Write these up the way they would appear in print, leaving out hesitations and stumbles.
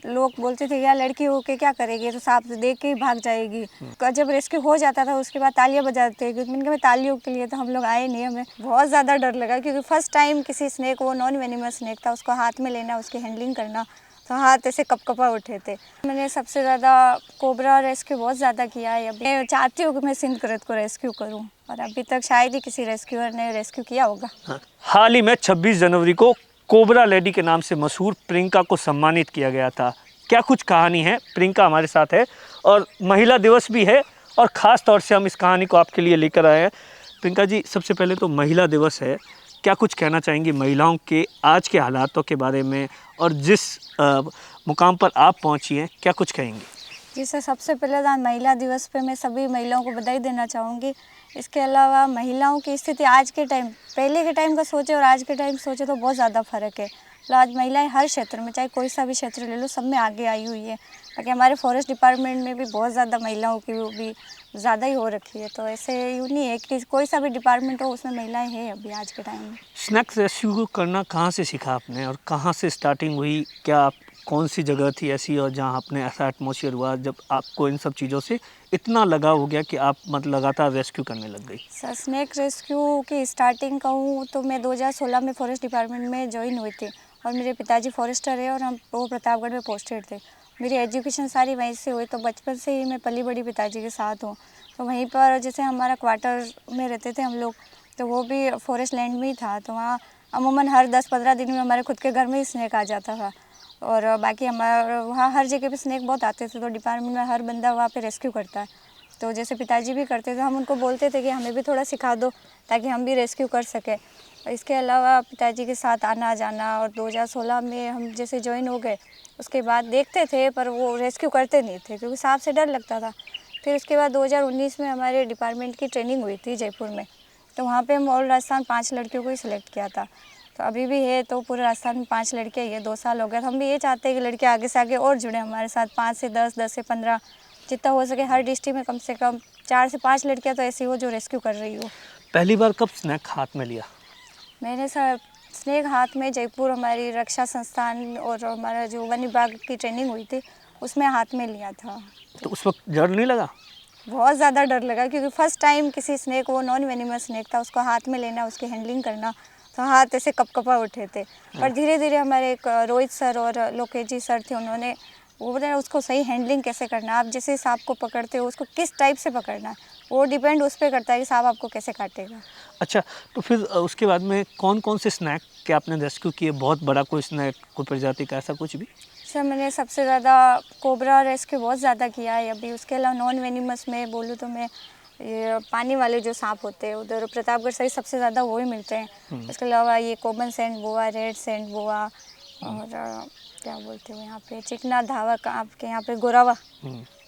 लोग बोलते थे यार लड़की हो के क्या करेगी, तो सांप देख के ही भाग जाएगी। जब रेस्क्यू हो जाता था उसके बाद तालियां बजाते थे, क्योंकि मैंने तालियों के लिए तो हम लोग आए नहीं। हमें बहुत ज़्यादा डर लगा, क्योंकि फर्स्ट टाइम किसी स्नेक, वो नॉन वेनिमस स्नेक था, उसको हाथ में लेना, उसकी हैंडलिंग करना, तो हाथ ऐसे कपकपा उठे थे। मैंने सबसे ज़्यादा कोबरा रेस्क्यू बहुत ज़्यादा किया है। अभी मैं चाहती हूँ कि मैं सिंध करत को रेस्क्यू करूँ, और अभी तक शायद ही किसी रेस्क्यूअर ने रेस्क्यू किया होगा। हाल ही में 26 जनवरी को कोबरा लेडी के नाम से मशहूर प्रियंका को सम्मानित किया गया था। क्या कुछ कहानी है, प्रियंका हमारे साथ है, और महिला दिवस भी है, और ख़ास तौर से हम इस कहानी को आपके लिए लेकर आए हैं। प्रियंका जी, सबसे पहले तो महिला दिवस है, क्या कुछ कहना चाहेंगी महिलाओं के आज के हालातों के बारे में, और जिस मुकाम पर आप पहुंची हैं, क्या कुछ कहेंगी? जी सर, सबसे पहले तो महिला दिवस पे मैं सभी महिलाओं को बधाई देना चाहूँगी। इसके अलावा महिलाओं की स्थिति आज के टाइम, पहले के टाइम का सोचे और आज के टाइम सोचे तो बहुत ज़्यादा फ़र्क है। मतलब आज महिलाएं हर क्षेत्र में, चाहे कोई सा भी क्षेत्र ले लो, सब में आगे आई हुई है। बाकी हमारे फॉरेस्ट डिपार्टमेंट में भी बहुत ज़्यादा महिलाओं की वो भी ज़्यादा ही हो रखी है। तो ऐसे यूँ नहीं है कि कोई सा भी डिपार्टमेंट हो उसमें महिलाएँ हैं अभी आज के टाइम में। स्नैक रेस्क्यू करना कहाँ से सीखा आपने, और कहाँ से स्टार्टिंग हुई? क्या आप कौन सी जगह थी ऐसी, और जहाँ आपने ऐसा एटमॉस्फेयर हुआ जब आपको इन सब चीज़ों से इतना लगाव हो गया कि आप मतलब लगातार रेस्क्यू करने लग गई? सर, स्नैक रेस्क्यू की स्टार्टिंग कहूँ तो मैं 2016 में फॉरेस्ट डिपार्टमेंट में ज्वाइन हुई थी, और मेरे पिताजी फॉरेस्टर है और हम वो प्रतापगढ़ में पोस्टेड थे। मेरी एजुकेशन सारी वहीं से हुई, तो बचपन से ही मैं पली बड़ी पिताजी के साथ हूँ। तो वहीं पर जैसे हमारा क्वार्टर में रहते थे हम लोग, तो वो भी फॉरेस्ट लैंड में ही था। तो वहाँ अमूमन हर 10-15 दिन में हमारे खुद के घर में ही स्नैक आ जाता था, और बाकी हमारा वहाँ हर जगह पे स्नैक बहुत आते थे। तो डिपार्टमेंट में हर बंदा वहाँ पे रेस्क्यू करता है, तो जैसे पिताजी भी करते थे, हम उनको बोलते थे कि हमें भी थोड़ा सिखा दो ताकि हम भी रेस्क्यू कर सकें। इसके अलावा पिताजी के साथ आना जाना, और 2016 में हम जैसे ज्वाइन हो गए, उसके बाद देखते थे पर वो रेस्क्यू करते नहीं थे क्योंकि सांप से डर लगता था। फिर उसके बाद 2019 में हमारे डिपार्टमेंट की ट्रेनिंग हुई थी जयपुर में, तो वहाँ पे हम ऑल राजस्थान 5 लड़कियों को ही सिलेक्ट किया था। तो अभी भी है, तो पूरे राजस्थान में 5 लड़कियाँ ही है, 2 साल हो गए। तो हम भी ये चाहते हैं कि लड़कियाँ आगे से आगे और जुड़े हमारे साथ, 5 से 10, 10 से 15, जितना हो सके हर डिस्ट्रिक्ट में कम से कम 4 से 5 लड़कियां तो ऐसी हो जो रेस्क्यू कर रही हो। पहली बार कब स्नैक हाथ में लिया? मैंने सर स्नेक हाथ में जयपुर हमारी रक्षा संस्थान और हमारा जो वन विभाग की ट्रेनिंग हुई थी उसमें हाथ में लिया था। तो उस वक्त डर नहीं लगा? बहुत ज़्यादा डर लगा, क्योंकि फर्स्ट टाइम किसी स्नेक, वो नॉन वेनिमस स्नेक था, उसको हाथ में लेना, उसकी हैंडलिंग करना, तो हाथ ऐसे कपकपा उठे थे। पर धीरे धीरे हमारे एक रोहित सर और लोकेश जी सर थे, उन्होंने वो बताया उसको सही हैंडलिंग कैसे करना है, आप जैसे सांप को पकड़ते हो उसको किस टाइप से पकड़ना है, वो डिपेंड उस पर करता है कि सांप आपको कैसे काटेगा। अच्छा, तो फिर उसके बाद में कौन कौन से स्नैक के आपने रेस्क्यू किए? बहुत बड़ा कोई स्नैक, कोई प्रजाति का, ऐसा कुछ भी? सर, मैंने सबसे ज़्यादा कोबरा रेस्क्यू बहुत ज़्यादा किया है अभी। उसके अलावा नॉन वेनिमस में बोलूँ तो मैं ये पानी वाले जो सांप होते हैं उधर प्रतापगढ़ से सबसे ज़्यादा वो ही मिलते हैं। इसके अलावा ये कॉमन सैंड बोआ, रेड सैंड बोआ, और क्या बोलते हैं यहाँ पे चिकना धावा का, आपके यहाँ पे गोरावा,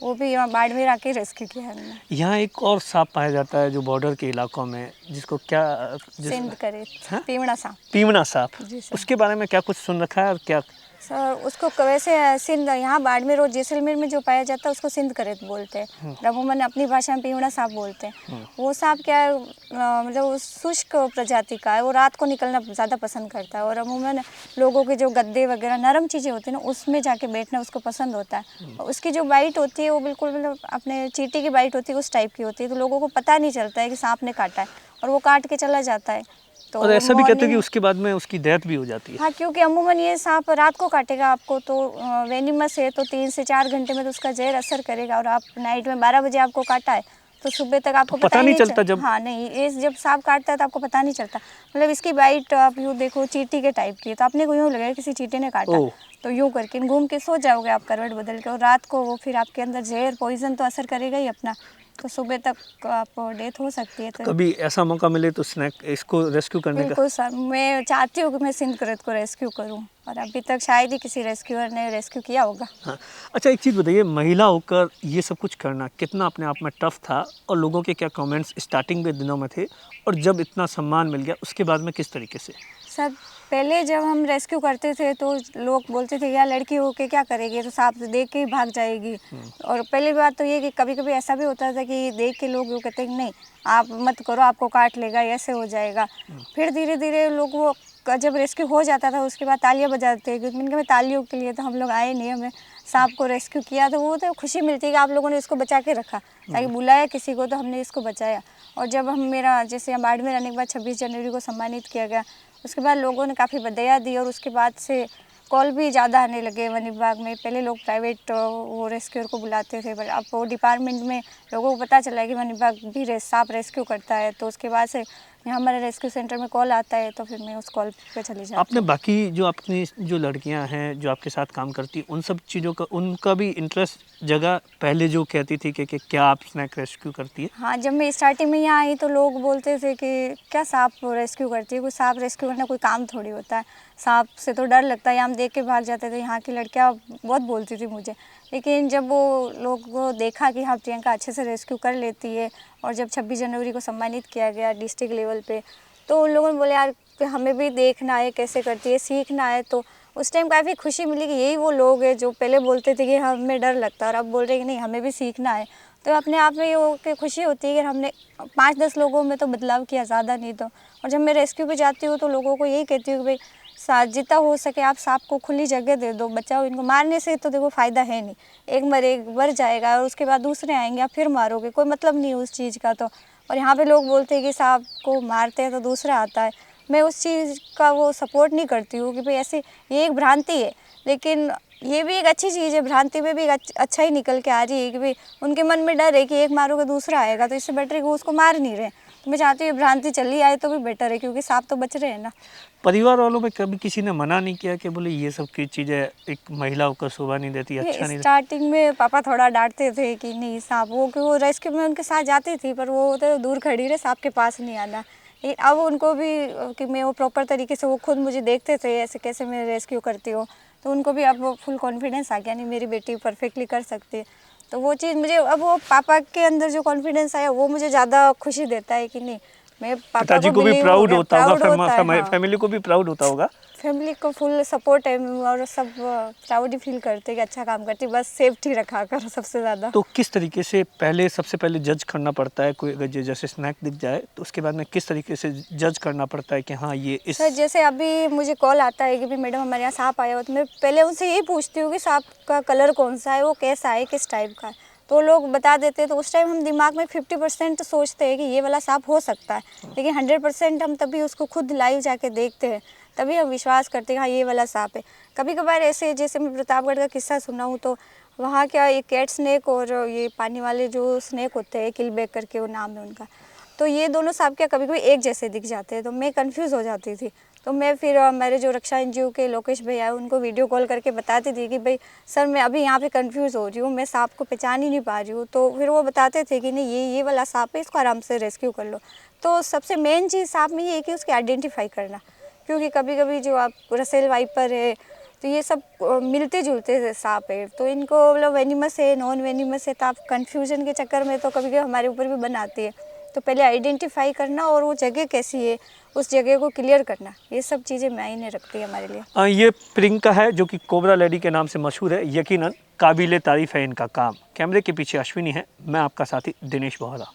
वो भी यहाँ बाड़मेर आके रेस्क्यू किया है हमने। यहाँ एक और सांप पाया जाता है जो बॉर्डर के इलाकों में, जिसको क्या सिंध करे, हाँ? पीवड़ा सांप। पीवड़ा सांप, जी सर। उसके बारे में क्या कुछ सुन रखा है, और क्या? सर, उसको वैसे सिंध, यहाँ बाड़मेर और जैसलमेर में जो पाया जाता है उसको सिंध करेत बोलते हैं, अमूमन अपनी भाषा में पीवड़ा सांप बोलते हैं। वो सांप क्या है, मतलब वो शुष्क प्रजाति का है, वो रात को निकलना ज़्यादा पसंद करता है, और अमूमन लोगों के जो गद्दे वगैरह नरम चीज़ें होती हैं ना उसमें जाके बैठना उसको पसंद होता है। उसकी जो बाइट होती है वो बिल्कुल मतलब अपने चींटी की बाइट होती है उस टाइप की होती है, तो लोगों को पता नहीं चलता है कि सांप ने काटा है, और वो काट के चला जाता है। तो और ऐसा भी कहते हैं कि उसके बाद में उसकी डेथ भी हो जाती है। हाँ, क्योंकि अमूमन ये सांप रात को काटेगा आपको, तो वेनिमस है तो 3 से 4 घंटे में तो उसका जहर असर करेगा, और आप नाइट में 12 बजे आपको काटा है तो सुबह तक आपको तो पता नहीं चलता जब? हाँ नहीं, ये जब सांप काटता है तो आपको पता नहीं चलता। मतलब इसकी बाइट आप यूँ देखो चींटी के टाइप की है, तो आपने को यूँ लगेगा किसी चींटी ने काटा, तो यूँ करके घूम के सो जाओगे आप करवट बदल के, और रात को वो फिर आपके अंदर जहर पॉइजन तो असर करेगा ही अपना, तो सुबह तक आप डेथ हो सकती है। तो कभी ऐसा मौका मिले तो स्नैक इसको रेस्क्यू करने का? बिल्कुल सर, मैं चाहती हूँ कि मैं सिंध करत को रेस्क्यू करूँ, और अभी तक शायद ही किसी रेस्क्यूअर ने रेस्क्यू किया होगा। हाँ। अच्छा, एक चीज़ बताइए, महिला होकर ये सब कुछ करना कितना अपने आप में टफ था, और लोगों के क्या कमेंट्स स्टार्टिंग के दिनों में थे, और जब इतना सम्मान मिल गया उसके बाद में किस तरीके से? सर, पहले जब हम रेस्क्यू करते थे तो लोग बोलते थे यार लड़की हो के क्या करेगी, तो सांप देख के ही भाग जाएगी। और पहली बात तो ये कि कभी कभी ऐसा भी होता था कि देख के लोग वो कहते हैं कि नहीं आप मत करो, आपको काट लेगा, ऐसे हो जाएगा। फिर धीरे धीरे लोग वो जब रेस्क्यू हो जाता था उसके बाद तालियां बजाते हैं, क्योंकि मैंने कहा तालियों के लिए तो हम लोग आए नहीं, हमें सांप को रेस्क्यू किया तो वो तो खुशी मिलती है कि आप लोगों ने इसको बचा के रखा, ताकि बुलाया किसी को तो हमने इसको बचाया। और जब हम मेरा जैसे यहाँ बाढ़ में रहने के बाद 26 जनवरी को सम्मानित किया गया, उसके बाद लोगों ने काफ़ी बधाइयाँ दी और उसके बाद से कॉल भी ज़्यादा आने लगे वन विभाग में। पहले लोग प्राइवेट वो रेस्क्यूअर को बुलाते थे, पर अब वो डिपार्टमेंट में लोगों को पता चला है कि वन विभाग भी सांप रेस्क्यू करता है, तो उसके बाद से यहाँ हमारे रेस्क्यू सेंटर में कॉल आता है तो फिर मैं उस कॉल पे चली जाती हूँ। आपने बाकी जो अपनी जो लड़कियां हैं जो आपके साथ काम करती उन सब चीज़ों का उनका भी इंटरेस्ट जगह पहले जो कहती थी कि क्या आप स्नैक रेस्क्यू करती है? हाँ, जब मैं स्टार्टिंग में यहाँ आई तो लोग बोलते थे कि क्या सांप रेस्क्यू करती है, कोई सांप रेस्क्यू करना कोई काम थोड़ी होता है, सांप से तो डर लगता है, हम देख के भाग जाते थे। यहाँ की लड़कियाँ बहुत बोलती थी मुझे, लेकिन जब वो लोग को देखा कि हाँ प्रियंका अच्छे से रेस्क्यू कर लेती है, और जब 26 जनवरी को सम्मानित किया गया डिस्ट्रिक्ट लेवल पे, तो उन लोगों ने बोले यार कि हमें भी देखना है कैसे करती है, सीखना है। तो उस टाइम काफ़ी खुशी मिली कि यही वो लोग हैं जो पहले बोलते थे कि हमें डर लगता है और अब बोल रहे हैं कि नहीं हमें भी सीखना है। तो अपने आप में ये खुशी होती है कि हमने 5-10 लोगों में तो बदलाव किया, ज़्यादा नहीं तो। और जब मैं रेस्क्यू पे जाती हूँ तो लोगों को यही कहती हूँ कि भाई जितना हो सके आप सांप को खुली जगह दे दो, बचाओ इनको। मारने से तो देखो फ़ायदा है नहीं, एक मर जाएगा और उसके बाद दूसरे आएंगे, आप फिर मारोगे, कोई मतलब नहीं है उस चीज़ का। तो और यहाँ पे लोग बोलते हैं कि सांप को मारते हैं तो दूसरा आता है, मैं उस चीज़ का वो सपोर्ट नहीं करती हूँ कि भाई ऐसे ये एक भ्रांति है, लेकिन ये भी एक अच्छी चीज़ है, भ्रांति में भी एक अच्छा ही निकल के आ रही है कि भाई उनके मन में डर है कि एक मारोगे दूसरा आएगा, तो इससे बेटर है कि वो उसको मार नहीं रहे। तो मैं चाहती हूँ भ्रांति चली आए तो भी बेटर है, क्योंकि सांप तो बच रहे हैं ना। परिवार वालों में कभी किसी ने मना नहीं किया कि बोले ये सब की चीज़ें एक महिलाओं को शोभा नहीं देती, अच्छा नहीं? स्टार्टिंग में पापा थोड़ा डांटते थे कि नहीं सांप, वो कि वो रेस्क्यू में उनके साथ जाती थी, पर वो तो दूर खड़ी रहे, सांप के पास नहीं आना। लेकिन अब उनको भी कि मैं वो प्रॉपर तरीके से, वो खुद मुझे देखते थे ऐसे कैसे मैं रेस्क्यू करती हूँ, तो उनको भी अब फुल कॉन्फिडेंस आ गया, नहीं मेरी बेटी परफेक्टली कर सकती है। तो वो चीज़ मुझे अब वो पापा के अंदर जो कॉन्फिडेंस आया वो मुझे ज़्यादा खुशी देता है कि नहीं मैं पापा पिताजी को भी बिलीव प्राउड होता होगा, हाँ। फैमिली को भी प्राउड होता होगा। फैमिली को फुल सपोर्ट है और सब प्राउड ही फील करते हैं कि अच्छा काम करती है, बस सेफ्टी रखा कर सबसे ज़्यादा। तो किस तरीके से सबसे पहले जज करना पड़ता है, कोई अगर जैसे स्नैक दिख जाए तो उसके बाद में किस तरीके से जज करना पड़ता है कि हाँ ये इस सर जैसे अभी मुझे कॉल आता है कि भाई मैडम हमारे यहाँ सांप आया हो, तो मैं पहले उनसे यही पूछती हूँ कि सांप का कलर कौन सा है, वो कैसा है, किस टाइप का है, तो लोग बता देते हैं। तो उस टाइम हम दिमाग में 50% सोचते हैं कि ये वाला सांप हो सकता है, लेकिन 100% हम तभी उसको खुद लाइव जाके देखते हैं, तभी हम विश्वास करते हैं हाँ ये वाला सांप है। कभी कभार ऐसे जैसे मैं प्रतापगढ़ का किस्सा सुना हूँ, तो वहाँ क्या ये कैट स्नेक और ये पानी वाले जो स्नेक होते हैं किलबेक करके वो नाम है उनका, तो ये दोनों सांप क्या कभी कभी एक जैसे दिख जाते हैं, तो मैं कंफ्यूज हो जाती थी। तो मैं फिर मेरे जो रक्षा एनजीओ के लोकेश भैया है उनको वीडियो कॉल करके बताती थी कि भाई सर मैं अभी यहाँ पे कंफ्यूज हो रही हूँ, मैं सांप को पहचान ही नहीं पा रही हूँ। तो फिर वो बताते थे कि नहीं ये वाला सांप है, इसको आराम से रेस्क्यू कर लो। तो सबसे मेन चीज़ सांप में ये है कि उसकी आइडेंटिफाई करना, क्योंकि कभी कभी जो आप रसेल वाइपर है तो ये सब मिलते जुलते सांप है, तो इनको मतलब वेनिमस है नॉन वेनिमस है, तो आप कन्फ्यूजन के चक्कर में तो कभी कभी हमारे ऊपर भी बनाती है। तो पहले आइडेंटिफाई करना और वो जगह कैसी है उस जगह को क्लियर करना, ये सब चीज़ें मायने रखती है हमारे लिए। ये प्रियंका है जो कि कोबरा लेडी के नाम से मशहूर है, यकीनन काबिले तारीफ़ है इनका काम। कैमरे के पीछे अश्विनी है, मैं आपका साथी दिनेश बोहरा।